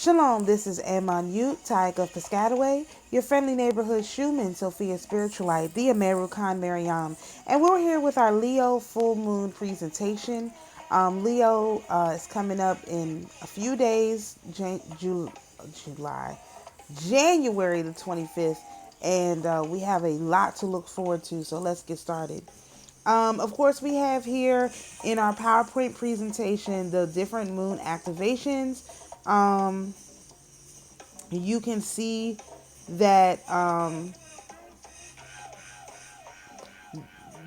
Shalom, this is Amonute Tayac of Piscataway, your friendly neighborhood shaman, Sophia Spiritualite, the AmaruKhan Miriyam, and we're here with our Leo full moon presentation. Leo is coming up in a few days, January the 25th, and we have a lot to look forward to, so let's get started. Of course, we have here in our PowerPoint presentation the different moon activations. You can see that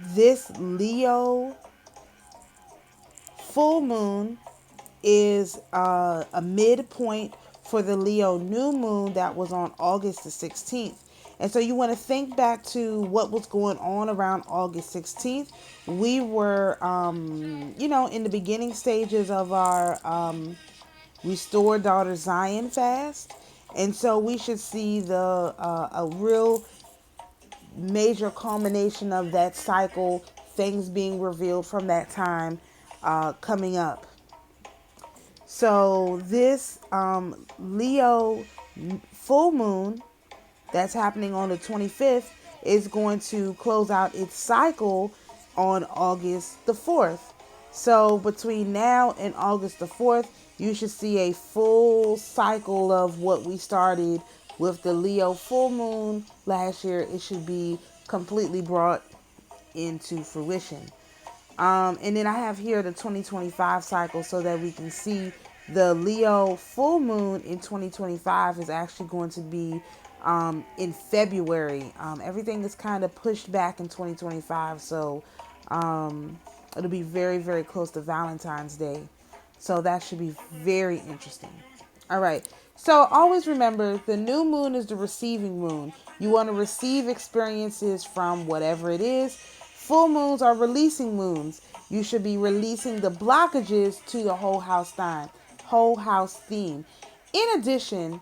this Leo full moon is a midpoint for the Leo new moon that was on August the 16th. And so you want to think back to what was going on around August 16th. We were, in the beginning stages of our Restore Daughter Zion fast. And so we should see a real major culmination of that cycle, things being revealed from that time coming up. So this Leo full moon that's happening on the 25th is going to close out its cycle on August the 4th. So between now and August the 4th, you should see a full cycle of what we started with the Leo full moon last year. It should be completely brought into fruition. And then I have here the 2025 cycle so that we can see the Leo full moon in 2025 is actually going to be in February. Everything is kind of pushed back in 2025, so it'll be very, very close to Valentine's Day. So that should be very interesting. All right. So always remember, the new moon is the receiving moon. You want to receive experiences from whatever it is. Full moons are releasing moons. You should be releasing the blockages to the whole house theme. In addition,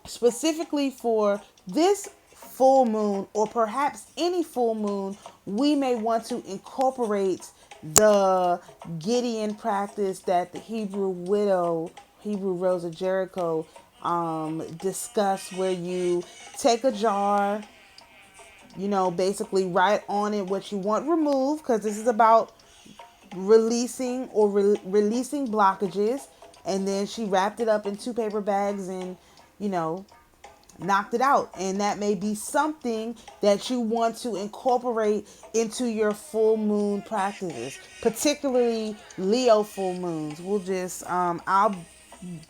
specifically for this full moon, or perhaps any full moon, we may want to incorporate the Gideon practice that the Hebrew Rose of Jericho, discussed, where you take a jar, basically write on it what you want removed, because this is about releasing or releasing blockages. And then she wrapped it up in 2 paper bags and, knocked it out. And that may be something that you want to incorporate into your full moon practices, particularly Leo full moons. We'll just, I'll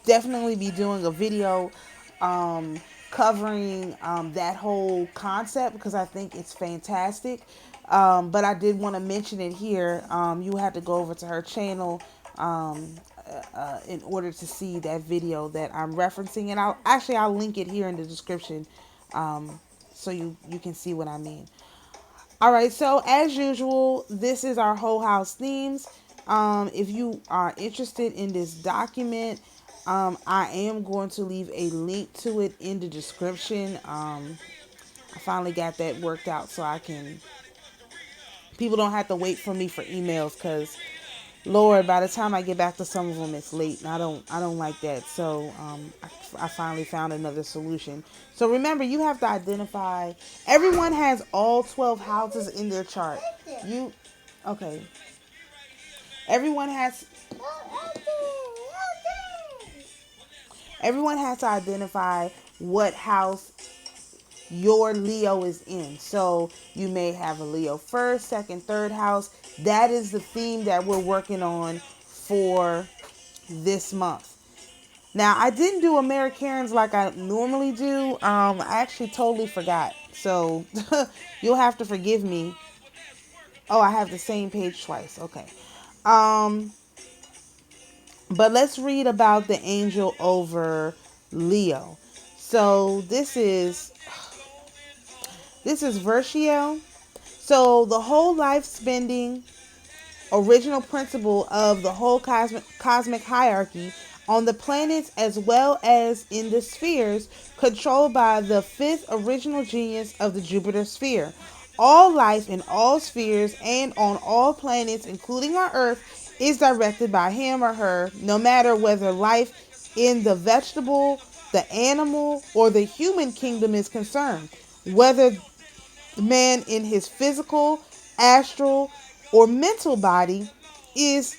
definitely be doing a video covering that whole concept, because I think it's fantastic. But I did want to mention it here. You have to go over to her channel in order to see that video that I'm referencing, and I'll link it here in the description, so you can see what I mean. All right, so as usual, this is our whole house themes. If you are interested in this document, I am going to leave a link to it in the description. I finally got that worked out so people don't have to wait for me for emails, because Lord, by the time I get back to some of them, it's late, and I don't like that. So I finally found another solution. So remember, you have to identify. Everyone has all 12 houses in their chart. Okay. Everyone has to identify what house your Leo is in. So you may have a Leo first, second, third house. That is the theme that we're working on for this month. Now, I didn't do AmaruKhan's like I normally do. I actually totally forgot. So you'll have to forgive me. Oh, I have the same page twice. Okay. But let's read about the angel over Leo. So this is Vershiel. So the whole life spending original principle of the whole cosmic hierarchy on the planets as well as in the spheres, controlled by the 5th original genius of the Jupiter sphere. All life in all spheres and on all planets, including our Earth, is directed by him or her, no matter whether life in the vegetable, the animal, or the human kingdom is concerned. Whether man in his physical, astral, or mental body is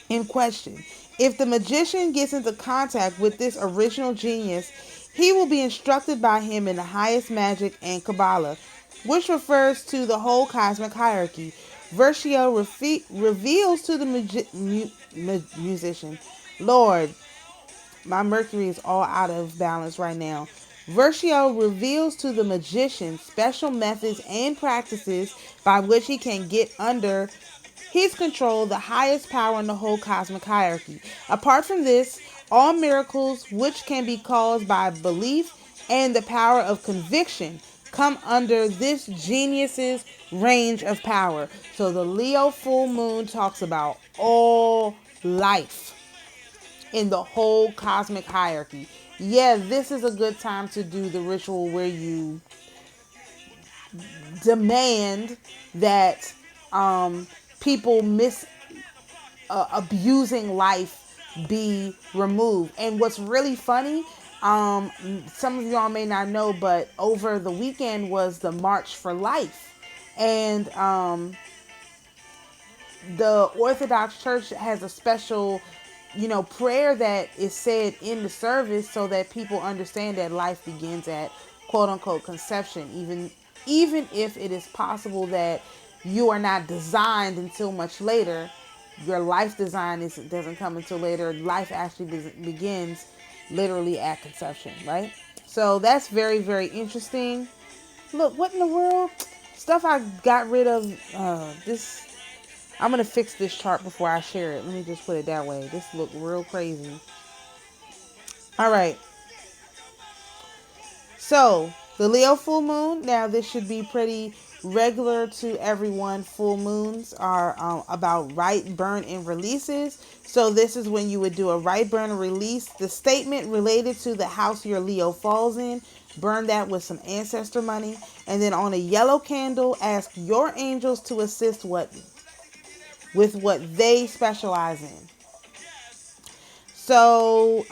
in question. If the magician gets into contact with this original genius, he will be instructed by him in the highest magic and Kabbalah, which refers to the whole cosmic hierarchy. Versio reveals to the musician, Lord, my Mercury is all out of balance right now. Versio reveals to the magician special methods and practices by which he can get under his control the highest power in the whole cosmic hierarchy. Apart from this, all miracles which can be caused by belief and the power of conviction come under this genius's range of power. So the Leo full moon talks about all life in the whole cosmic hierarchy. Yeah, this is a good time to do the ritual where you demand that people abusing life be removed. And what's really funny, some of y'all may not know, but over the weekend was the March for Life. And the Orthodox Church has a special, prayer that is said in the service so that people understand that life begins at quote unquote conception, even if it is possible that you are not designed until much later. Your life design doesn't come until later. Life actually begins literally at conception, right? So that's very, very interesting. Look, what in the world? Stuff I got rid of. This. I'm going to fix this chart before I share it. Let me just put it that way. This look real crazy. All right. So, the Leo full moon. Now, this should be pretty regular to everyone. Full moons are about write, burn, and releases. So, this is when you would do a write, burn, and release. The statement related to the house your Leo falls in. Burn that with some ancestor money. And then on a yellow candle, ask your angels to assist with what they specialize in. So,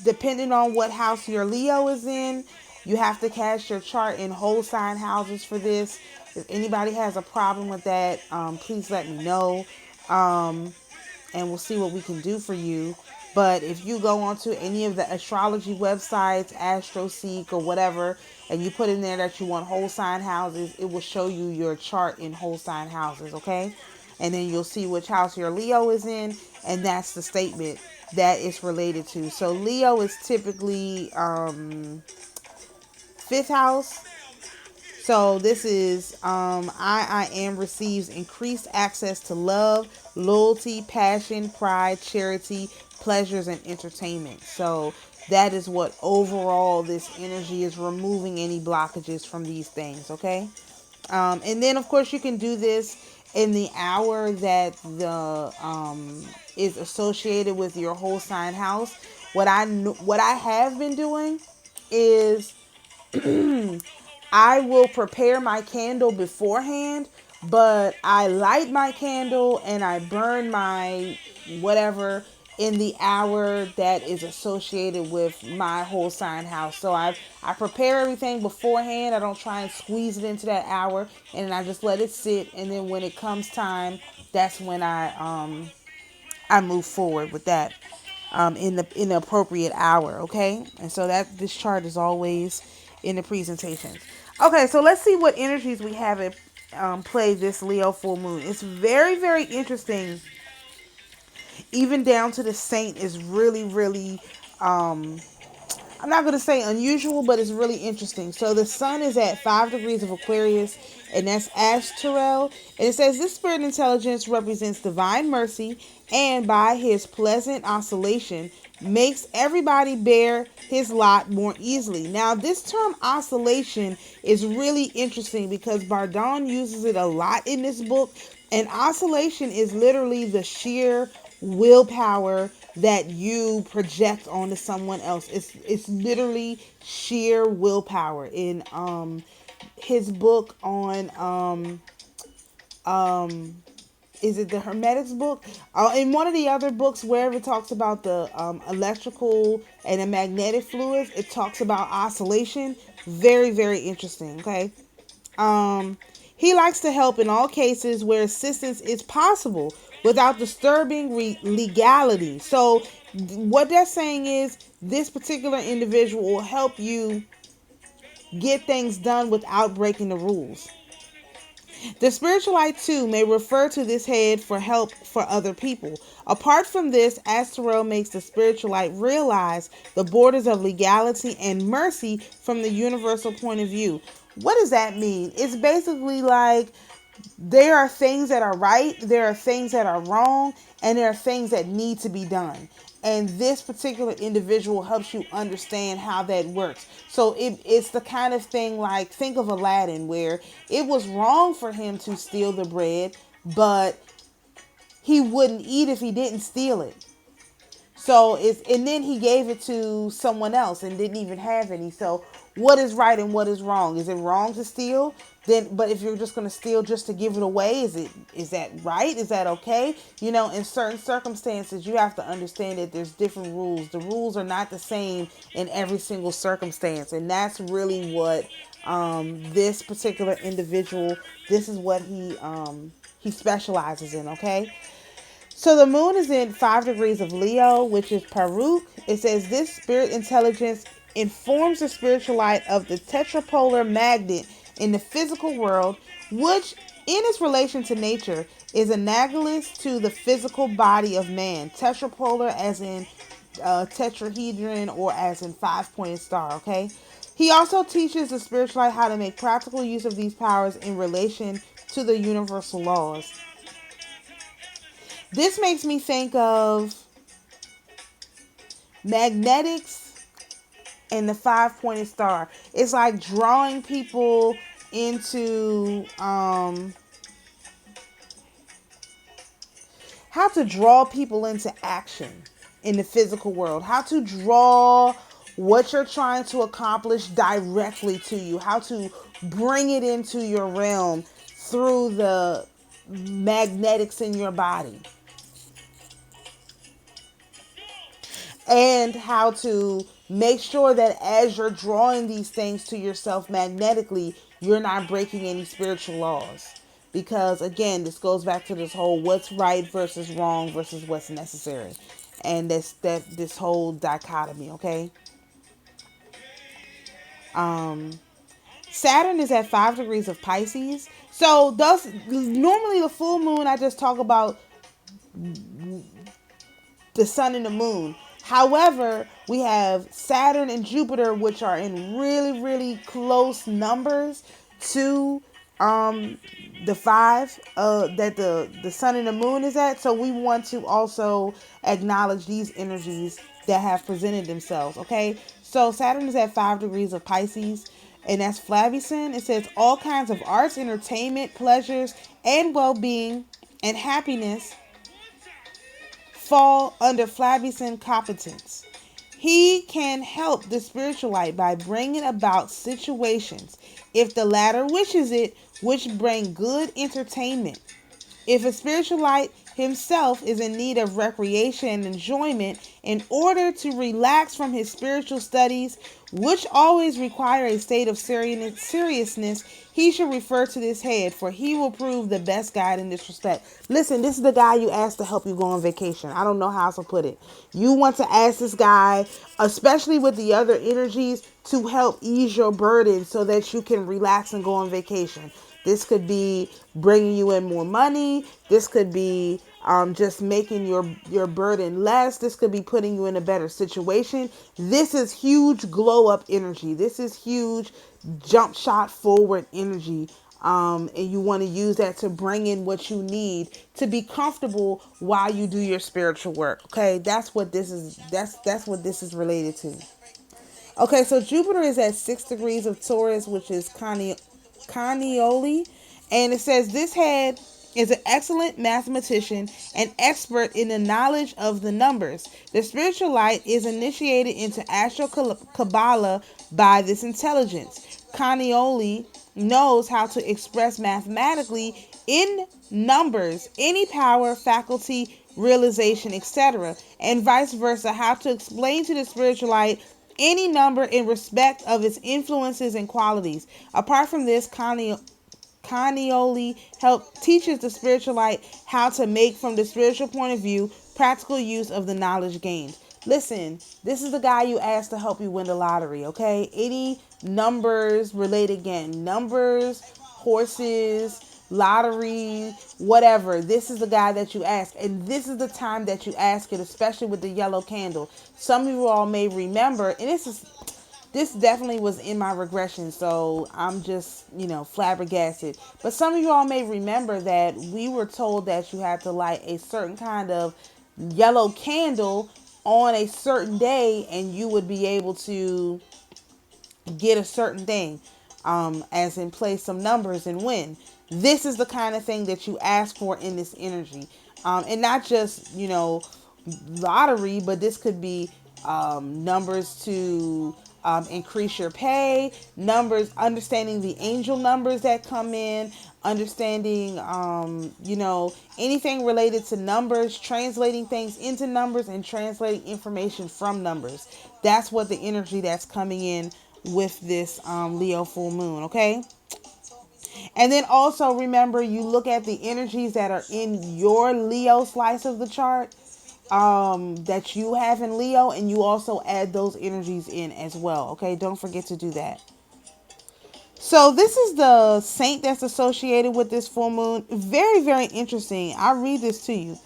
depending on what house your Leo is in, you have to cast your chart in whole sign houses for this. If anybody has a problem with that, please let me know. And we'll see what we can do for you. But if you go onto any of the astrology websites, AstroSeek or whatever, and you put in there that you want whole sign houses, it will show you your chart in whole sign houses, okay? And then you'll see which house your Leo is in, and that's the statement that it's related to. So Leo is typically fifth house. So this is I am receives increased access to love, loyalty, passion, pride, charity, pleasures, and entertainment. So that is what overall this energy is, removing any blockages from these things, okay? And then, of course, you can do this in the hour that the is associated with your whole sign house. What I have been doing is I will prepare my candle beforehand, but I light my candle and I burn my whatever in the hour that is associated with my whole sign house. So I prepare everything beforehand. I don't try and squeeze it into that hour, and I just let it sit. And then when it comes time, that's when I move forward with that in the appropriate hour. Okay, and so that this chart is always in the presentations. Okay, so let's see what energies we have at play this Leo full moon. It's very, very interesting. Even down to the saint is really, really, I'm not going to say unusual, but it's really interesting. So the sun is at 5 degrees of Aquarius, and that's Ashtorel. And it says this spirit intelligence represents divine mercy, and by his pleasant oscillation, makes everybody bear his lot more easily. Now, this term oscillation is really interesting because Bardon uses it a lot in this book. And oscillation is literally the sheer willpower that you project onto someone else. It's literally sheer willpower. In his book on is it the Hermetics book? In one of the other books, wherever it talks about the electrical and the magnetic fluids, it talks about oscillation. Very, very interesting. Okay. He likes to help in all cases where assistance is possible without disturbing legality. So, what that's saying is this particular individual will help you get things done without breaking the rules. The spiritualite too may refer to this head for help for other people. Apart from this, Asterel makes the spiritualite realize the borders of legality and mercy from the universal point of view. What does that mean? It's basically like there are things that are right, there are things that are wrong, and there are things that need to be done. And this particular individual helps you understand how that works. So it's the kind of thing like, think of Aladdin, where it was wrong for him to steal the bread, but he wouldn't eat if he didn't steal it. So and then he gave it to someone else and didn't even have any. So what is right and what is wrong? Is it wrong to steal? But if you're just going to steal just to give it away, is that right? Is that okay? In certain circumstances, you have to understand that there's different rules. The rules are not the same in every single circumstance, and that's really what this particular individual. This is what he specializes in. Okay. So the moon is in 5 degrees of Leo, which is Paruk. It says this spirit intelligence informs the spiritualite of the tetrapolar magnet in the physical world, which in its relation to nature is analogous to the physical body of man. Tetrapolar as in tetrahedron or as in 5-pointed star, okay? He also teaches the spiritualite how to make practical use of these powers in relation to the universal laws. This makes me think of magnetics and the 5-pointed star. It's like drawing people into how to draw people into action in the physical world. How to draw what you're trying to accomplish directly to you. How to bring it into your realm through the magnetics in your body. And how to make sure that as you're drawing these things to yourself magnetically, you're not breaking any spiritual laws. Because again, this goes back to this whole what's right versus wrong versus what's necessary. And this whole dichotomy, okay? Saturn is at 5 degrees of Pisces. So thus, normally the full moon, I just talk about the sun and the moon. However, we have Saturn and Jupiter, which are in really, really close numbers to the 5 that the sun and the moon is at. So we want to also acknowledge these energies that have presented themselves. Okay, so Saturn is at 5 degrees of Pisces, and that's Flavison. It says all kinds of arts, entertainment, pleasures, and well-being and happiness fall under Flavison competence. He can help the spiritualite by bringing about situations, if the latter wishes it, which bring good entertainment. If a spiritualite himself is in need of recreation and enjoyment in order to relax from his spiritual studies, which always require a state of seriousness, he should refer to this head, for he will prove the best guide in this respect. Listen, this is the guy you asked to help you go on vacation. I don't know how else to put it. You want to ask this guy, especially with the other energies, to help ease your burden so that you can relax and go on vacation. This could be bringing you in more money. This could be just making your burden less. This could be putting you in a better situation. This is huge glow up energy. This is huge jump shot forward energy. And you want to use that to bring in what you need to be comfortable while you do your spiritual work. Okay, that's what this is. That's what this is related to. Okay, so Jupiter is at 6 degrees of Taurus, which is Canioli, and it says this head is an excellent mathematician and expert in the knowledge of the numbers. The spiritualite is initiated into astral Kabbalah by this intelligence. Canioli knows how to express mathematically in numbers, any power, faculty, realization, etc., and vice versa. How to explain to the spiritualite any number in respect of its influences and qualities. Apart from this, Canioli teaches the spiritualite how to make, from the spiritual point of view, practical use of the knowledge gained. Listen, this is the guy you asked to help you win the lottery, okay? Any numbers related, again, numbers, horses, lottery, whatever. This is the guy that you ask, and this is the time that you ask it, especially with the yellow candle. Some of you all may remember, and this definitely was in my regression, so I'm just, flabbergasted. But some of you all may remember that we were told that you had to light a certain kind of yellow candle on a certain day, and you would be able to get a certain thing, as in play some numbers and win. This is the kind of thing that you ask for in this energy. And not just, lottery, but this could be numbers to increase your pay, numbers, understanding the angel numbers that come in, understanding, anything related to numbers, translating things into numbers, and translating information from numbers. That's what the energy that's coming in with this Leo full moon, okay? And then also remember, you look at the energies that are in your Leo slice of the chart, that you have in Leo, and you also add those energies in as well, okay? Don't forget to do that. So this is the saint that's associated with this full moon. Very, very interesting. I'll read this to you.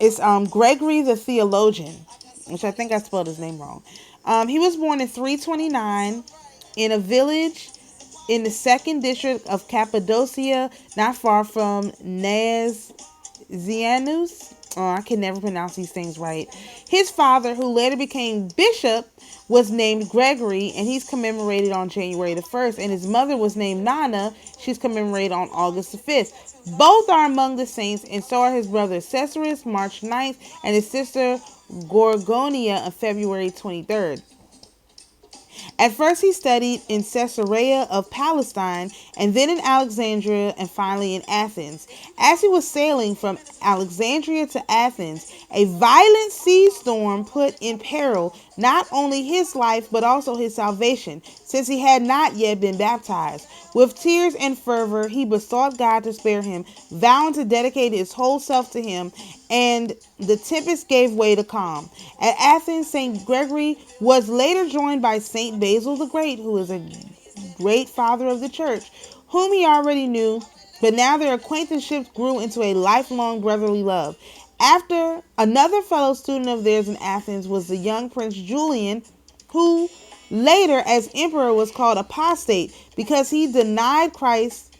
It's Gregory the Theologian, which I think I spelled his name wrong. He was born in 329 in a village in the 2nd district of Cappadocia, not far from Nazianzus. Oh, I can never pronounce these things right. His father, who later became bishop, was named Gregory, and he's commemorated on January the 1st. And his mother was named Nana. She's commemorated on August the 5th. Both are among the saints, and so are his brother Cesarus, March 9th, and his sister Gorgonia on February 23rd. At first he studied in Caesarea of Palestine, and then in Alexandria, and finally in Athens. As he was sailing from Alexandria to Athens, a violent sea storm put in peril not only his life but also his salvation, since he had not yet been baptized. With tears and fervor he besought God to spare him, vowing to dedicate his whole self to him, and the tempest gave way to calm. At Athens, St. Gregory was later joined by St. Basil the Great, who is a great father of the church, whom he already knew, but now their acquaintanceship grew into a lifelong brotherly love. After, another fellow student of theirs in Athens was the young Prince Julian, who later as emperor was called apostate because he denied Christ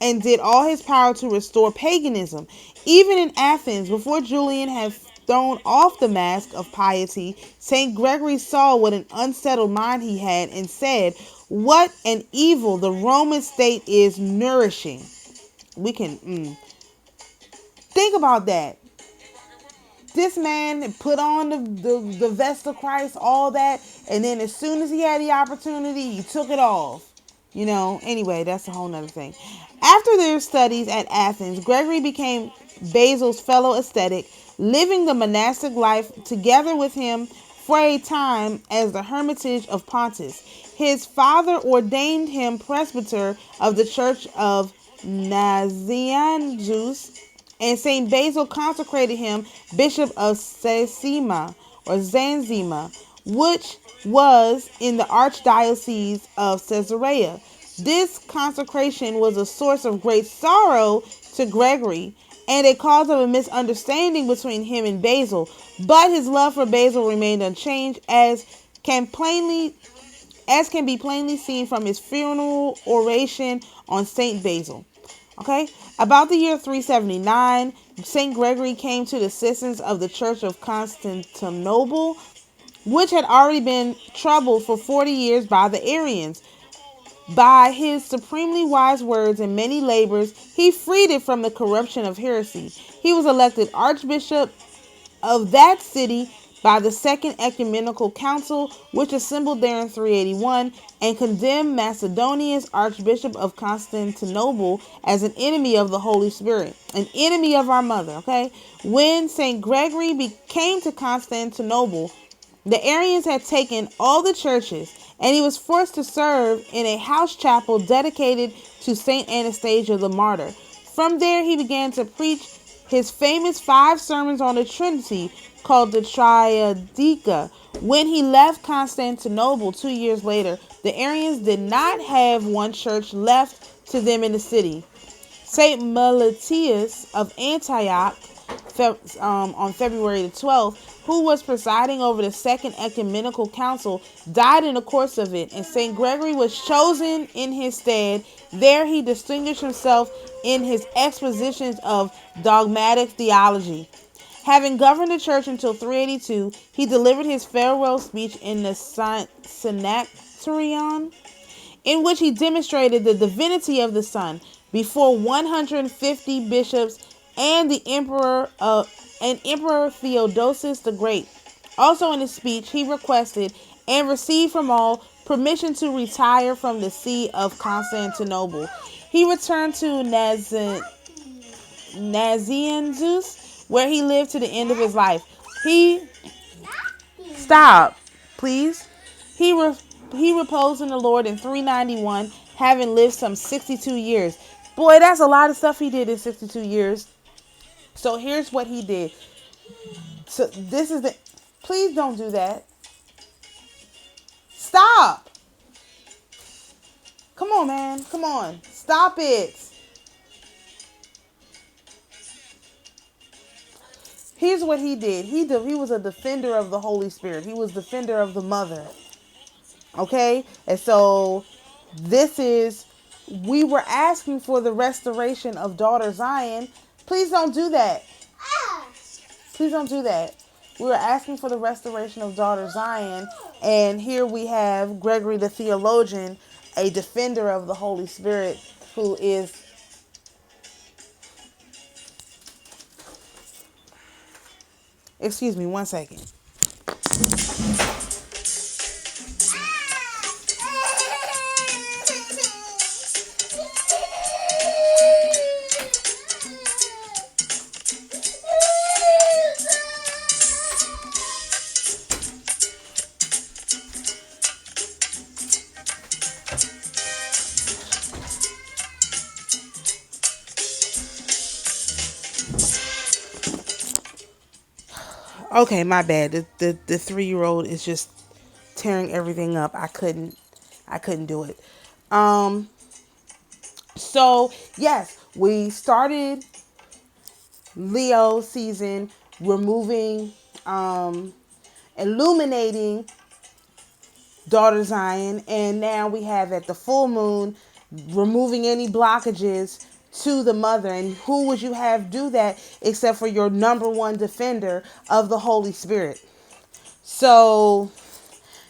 and did all his power to restore paganism. Even in Athens, before Julian had thrown off the mask of piety, St. Gregory saw what an unsettled mind he had and said, "What an evil the Roman state is nourishing." We can think about that. This man put on the vest of Christ, all that, and then as soon as he had the opportunity, he took it off. Anyway, that's a whole nother thing. After their studies at Athens, Gregory became Basil's fellow ascetic, living the monastic life together with him for a time as the hermitage of Pontus. His father ordained him presbyter of the church of Nazianzus, and St. Basil consecrated him bishop of Zanzima, which was in the archdiocese of Caesarea. This consecration was a source of great sorrow to Gregory and a cause of a misunderstanding between him and Basil, but his love for Basil remained unchanged, as can be plainly seen from his funeral oration on St. Basil. Okay, about the year 379, St. Gregory came to the assistance of the Church of Constantinople, which had already been troubled for 40 years by the Arians. By his supremely wise words and many labors, he freed it from the corruption of heresy. He was elected archbishop of that city, by the Second Ecumenical Council, which assembled there in 381 and condemned Macedonius, Archbishop of Constantinople, as an enemy of the Holy Spirit, an enemy of our mother. Okay, when Saint Gregory came to Constantinople, the Arians had taken all the churches, and he was forced to serve in a house chapel dedicated to Saint Anastasia the Martyr. From there, he began to preach his famous 5 sermons on the Trinity, called the Triadica. When he left Constantinople 2 years later, the Arians did not have one church left to them in the city. Saint Meletius of Antioch, on February the 12th, who was presiding over the Second Ecumenical Council, died in the course of it, and Saint Gregory was chosen in his stead. There he distinguished himself in his expositions of dogmatic theology. Having governed the church until 382, he delivered his farewell speech in the Synaxarion, in which he demonstrated the divinity of the Son before 150 bishops and the Emperor Theodosius the Great. Also in his speech, he requested and received from all permission to retire from the see of Constantinople. He returned to Nazianzus, where he lived to the end of his life. Stop, please. He reposed in the Lord in 391, having lived some 62 years. Boy, that's a lot of stuff he did in 62 years. So here's what he did. So this is the... Please don't do that. Stop. Come on, man. Come on. Stop it. Here's what he did. He was a defender of the Holy Spirit. He was defender of the mother. Okay? And so we were asking for the restoration of daughter Zion. Please don't do that. Please don't do that. We were asking for the restoration of daughter Zion. And here we have Gregory the theologian, a defender of the Holy Spirit, who is... Excuse me, 1 second. Okay, my bad. The 3-year-old is just tearing everything up. I couldn't do it. So yes, we started Leo season, removing, illuminating daughter Zion, and now we have at the full moon removing any blockages to the mother. And who would you have do that except for your number one defender of the Holy Spirit? So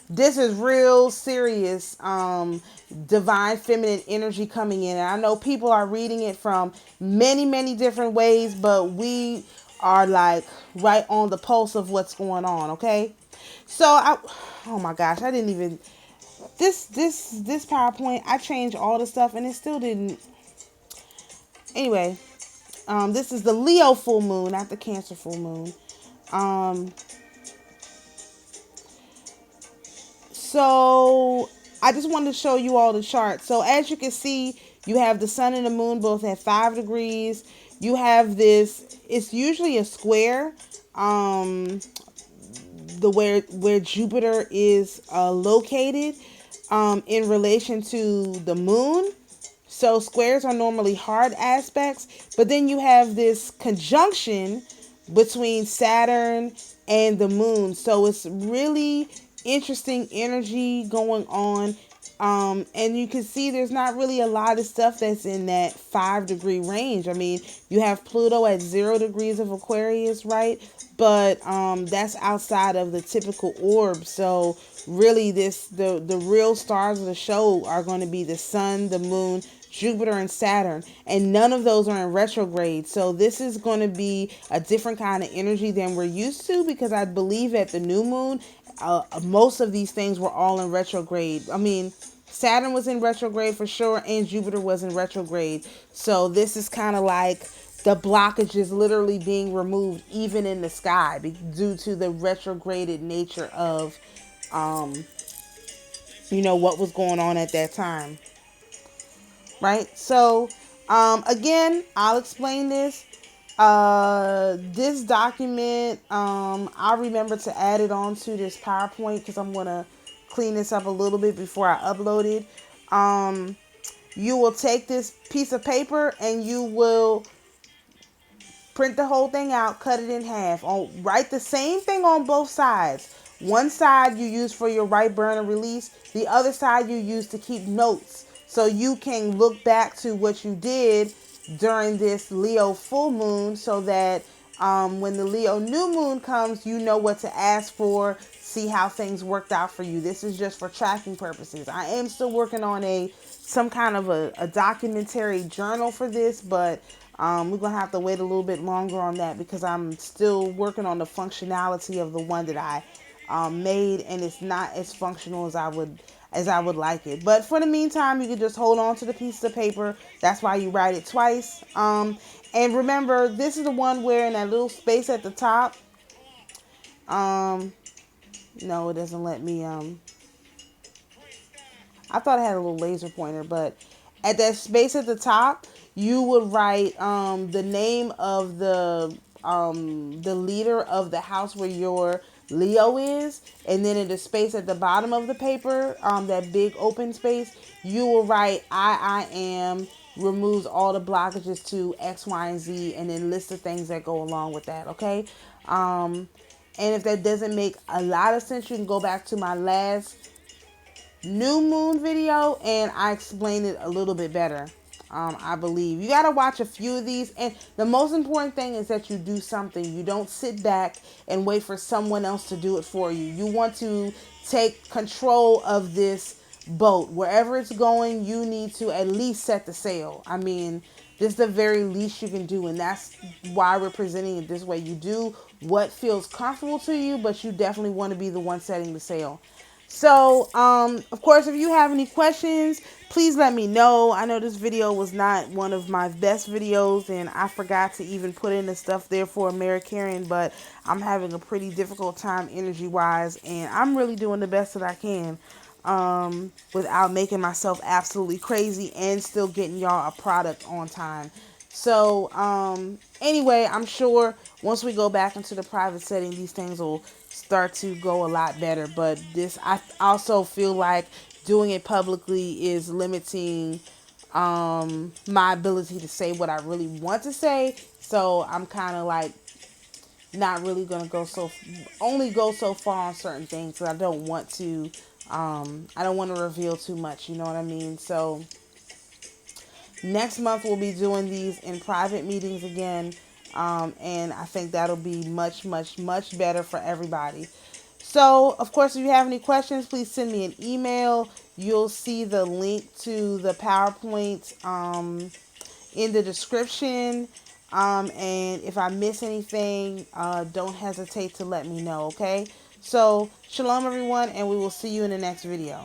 this is real serious divine feminine energy coming in. And I know people are reading it from many different ways, but we are like right on the pulse of what's going on. Okay, so oh my gosh, I didn't even this PowerPoint, I changed all the stuff and it still didn't. Anyway, this is the Leo full moon, not the Cancer full moon. So I just wanted to show you all the chart. So as you can see, you have the sun and the moon both at 5 degrees. You have this, it's usually a square, where Jupiter is located in relation to the moon. So squares are normally hard aspects, but then you have this conjunction between Saturn and the moon. So it's really interesting energy going on. And you can see there's not really a lot of stuff that's in that 5 degree range. I mean, you have Pluto at 0 degrees of Aquarius, right? But that's outside of the typical orb. So really the real stars of the show are going to be the sun, the moon, Jupiter and Saturn, and none of those are in retrograde. So this is going to be a different kind of energy than we're used to, because I believe at the new moon, most of these things were all in retrograde. I mean, Saturn was in retrograde for sure, and Jupiter was in retrograde. So this is kind of like the blockages literally being removed, even in the sky, due to the retrograded nature of, what was going on at that time. Right? So, again, I'll explain this. This document, I'll remember to add it onto this PowerPoint, because I'm going to clean this up a little bit before I upload it. You will take this piece of paper and you will print the whole thing out, cut it in half. Write the same thing on both sides. One side you use for your right burn and release. The other side you use to keep notes, so you can look back to what you did during this Leo full moon, so that when the Leo new moon comes, you know what to ask for, see how things worked out for you. This is just for tracking purposes. I am still working on some kind of a documentary journal for this, but we're going to have to wait a little bit longer on that, because I'm still working on the functionality of the one that I made, and it's not as functional as I would like it. But for the meantime, you can just hold on to the piece of paper. That's why you write it twice. And remember, this is the one where in that little space at the top, no, it doesn't let me, I thought I had a little laser pointer, but at that space at the top, you would write the name of the leader of the house where your Leo is, and then in the space at the bottom of the paper, that big open space, you will write I am, removes all the blockages to X, Y, and Z, and then list the things that go along with that. Okay. And if that doesn't make a lot of sense, you can go back to my last new moon video and I explain it a little bit better. I believe you got to watch a few of these, and the most important thing is that you do something. You don't sit back and wait for someone else to do it for you. You want to take control of this boat. Wherever it's going, you need to at least set the sail. I mean, this is the very least you can do, and that's why we're presenting it this way. You do what feels comfortable to you, but you definitely want to be the one setting the sail. So, of course, if you have any questions, please let me know. I know this video was not one of my best videos, and I forgot to even put in the stuff there for AmaruKhan, but I'm having a pretty difficult time energy-wise, and I'm really doing the best that I can without making myself absolutely crazy and still getting y'all a product on time. So, anyway, I'm sure once we go back into the private setting, these things will start to go a lot better. But I also feel like doing it publicly is limiting my ability to say what I really want to say. So I'm kind of like not really going to only go so far on certain things, because I don't want to reveal too much, you know what I mean? So next month we'll be doing these in private meetings again, and I think that'll be much, much, much better for everybody. So, of course, if you have any questions, please send me an email. You'll see the link to the PowerPoint in the description. And if I miss anything, don't hesitate to let me know, okay? So, shalom, everyone, and we will see you in the next video.